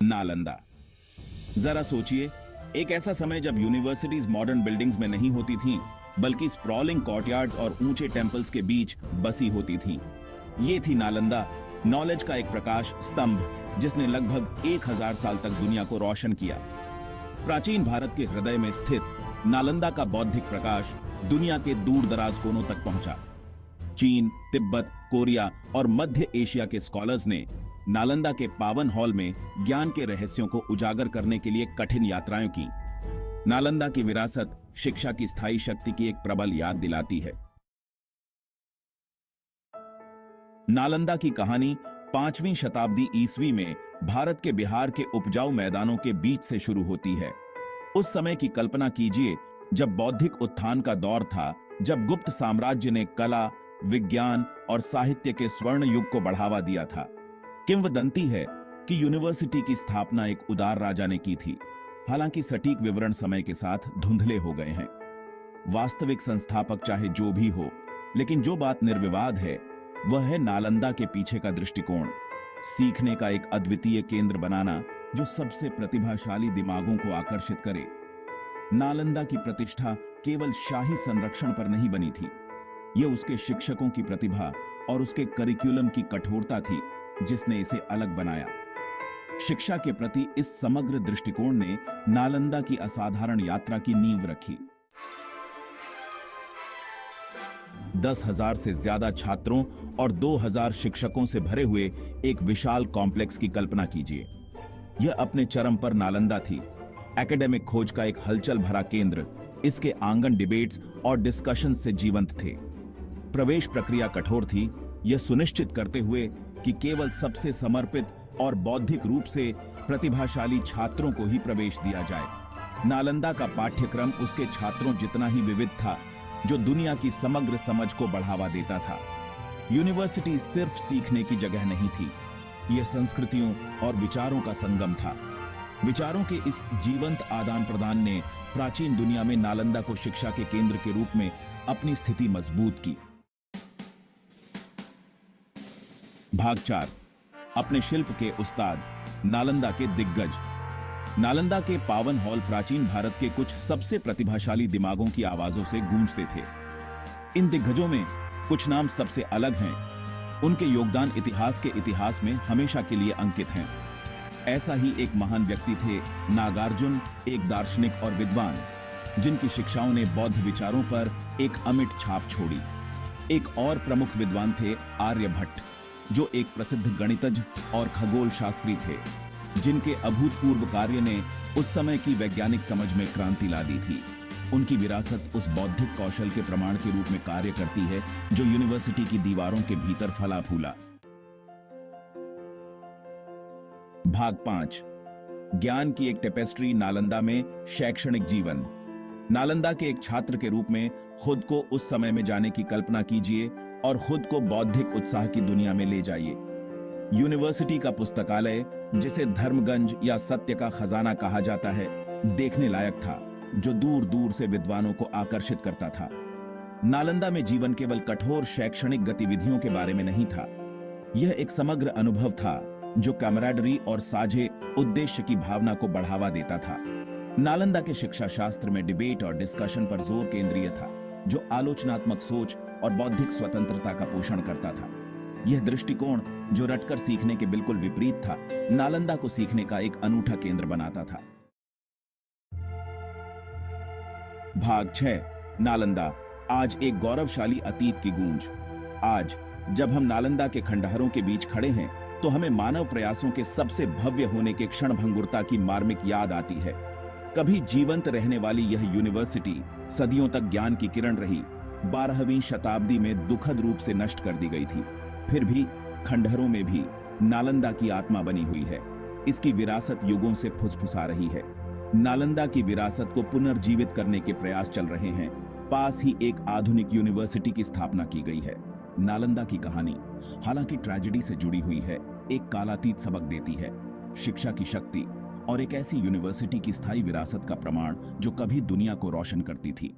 नालंदा। जरा सोचिए, एक ऐसा समय जब यूनिवर्सिटीज मॉडर्न बिल्डिंग्स में नहीं होती थीं, बल्कि स्प्रॉलिंग कोर्टयार्ड्स और ऊंचे टेंपल्स के बीच बसी होती थीं। ये थी नालंदा, नॉलेज का एक प्रकाश स्तंभ जिसने लगभग 1000 साल तक दुनिया को रोशन किया। प्राचीन भारत के हृदय में स्थित नालंदा का बौद्धिक प्रकाश दुनिया के दूर दराज कोनों तक पहुंचा। चीन, तिब्बत, कोरिया और मध्य एशिया के स्कॉलर्स ने नालंदा के पावन हॉल में ज्ञान के रहस्यों को उजागर करने के लिए कठिन यात्राएं की। नालंदा की विरासत शिक्षा की स्थायी शक्ति की एक प्रबल याद दिलाती है। नालंदा की कहानी 5वीं शताब्दी ईस्वी में भारत के बिहार के उपजाऊ मैदानों के बीच से शुरू होती है। उस समय की कल्पना कीजिए जब बौद्धिक उत्थान का दौर था, जब गुप्त साम्राज्य ने कला, विज्ञान और साहित्य के स्वर्ण युग को बढ़ावा दिया था। किंवदंती है कि यूनिवर्सिटी की स्थापना एक उदार राजा ने की थी। हालांकि सटीक विवरण समय के साथ धुंधले हो गए हैं। वास्तविक संस्थापक चाहे जो भी हो, लेकिन जो बात निर्विवाद है वह है नालंदा के पीछे का दृष्टिकोण। सीखने का एक अद्वितीय केंद्र बनाना जो सबसे प्रतिभाशाली दिमागों को आकर्षित करे। नालंदा की प्रतिष्ठा केवल शाही संरक्षण पर नहीं बनी थी, यह उसके शिक्षकों की प्रतिभा और उसके करिकुलम की कठोरता थी जिसने इसे अलग बनाया। शिक्षा के प्रति इस समग्र दृष्टिकोण ने नालंदा की असाधारण यात्रा की नींव रखी। 10,000 से ज्यादा छात्रों और 2,000 शिक्षकों से भरे हुए एक विशाल कॉम्प्लेक्स की कल्पना कीजिए। यह अपने चरम पर नालंदा थी, एकेडमिक खोज का एक हलचल भरा केंद्र। इसके आंगन डिबेट्स और डिस्कशन से जीवंत थे। प्रवेश प्रक्रिया कठोर थी, यह सुनिश्चित करते हुए कि केवल सबसे समर्पित और बौद्धिक रूप से प्रतिभाशाली छात्रों को ही प्रवेश दिया जाए। नालंदा का पाठ्यक्रम उसके छात्रों जितना ही विविध था, जो दुनिया की समग्र समझ को बढ़ावा देता था। यूनिवर्सिटी सिर्फ सीखने की जगह नहीं थी, यह संस्कृतियों और विचारों का संगम था। विचारों के इस जीवंत आदान प्रदान ने प्राचीन दुनिया में नालंदा को शिक्षा के केंद्र के रूप में अपनी स्थिति मजबूत की। भाग 4, अपने शिल्प के उस्ताद, नालंदा के दिग्गज। नालंदा के पावन हॉल प्राचीन भारत के कुछ सबसे प्रतिभाशाली दिमागों की आवाजों से गूंजते थे। इन दिग्गजों में कुछ नाम सबसे अलग हैं। उनके योगदान इतिहास के इतिहास में हमेशा के लिए अंकित हैं। ऐसा ही एक महान व्यक्ति थे नागार्जुन, एक दार्शनिक और विद्वान जिनकी शिक्षाओं ने बौद्ध विचारों पर एक अमिट छाप छोड़ी। एक और प्रमुख विद्वान थे आर्यभट्ट, जो एक प्रसिद्ध गणितज्ञ और खगोल शास्त्री थे, जिनके अभूतपूर्व कार्य ने उस समय की वैज्ञानिक समझ में क्रांति ला दी थी। उनकी विरासत उस बौद्धिक कौशल के प्रमाण के रूप में कार्य करती है जो यूनिवर्सिटी की दीवारों के भीतर फला फूला। भाग 5, ज्ञान की एक टेपेस्ट्री, नालंदा में शैक्षणिक जीवन। नालंदा के एक छात्र के रूप में खुद को उस समय में जाने की कल्पना कीजिए और खुद को बौद्धिक उत्साह की दुनिया में ले जाइए। यूनिवर्सिटी का पुस्तकालय, जिसे धर्मगंज या सत्य का खजाना कहा जाता है, देखने लायक था, जो दूर दूर से विद्वानों को आकर्षित करता था। नालंदा में जीवन केवल कठोर शैक्षणिक गतिविधियों के बारे में नहीं था, यह एक समग्र अनुभव था जो कैमराडरी और साझे उद्देश्य की भावना को बढ़ावा देता था। नालंदा के शिक्षा शास्त्र में डिबेट और डिस्कशन पर जोर केंद्रीय था, जो आलोचनात्मक सोच और बौद्धिक स्वतंत्रता का पोषण करता था। यह दृष्टिकोण, जो रटकर सीखने के बिल्कुल विपरीत था, नालंदा को सीखने का एक अनूठा केंद्र बनाता था। भाग 6, नालंदा, आज एक गौरवशाली अतीत की गूंज। आज जब हम नालंदा के खंडहरों के बीच खड़े हैं, तो हमें मानव प्रयासों के सबसे भव्य होने के क्षणभंगुरता की मार्मिक याद आती है। कभी जीवंत रहने वाली यह यूनिवर्सिटी सदियों तक ज्ञान की किरण रही, 12वीं शताब्दी में दुखद रूप से नष्ट कर दी गई थी। फिर भी खंडहरों में भी नालंदा की आत्मा बनी हुई है। इसकी विरासत युगों से फुसफुसा रही है। नालंदा की विरासत को पुनर्जीवित करने के प्रयास चल रहे हैं। पास ही एक आधुनिक यूनिवर्सिटी की स्थापना की गई है। नालंदा की कहानी, हालांकि ट्रेजेडी से जुड़ी हुई है, एक कालातीत सबक देती है, शिक्षा की शक्ति और एक ऐसी यूनिवर्सिटी की स्थायी विरासत का प्रमाण जो कभी दुनिया को रोशन करती थी।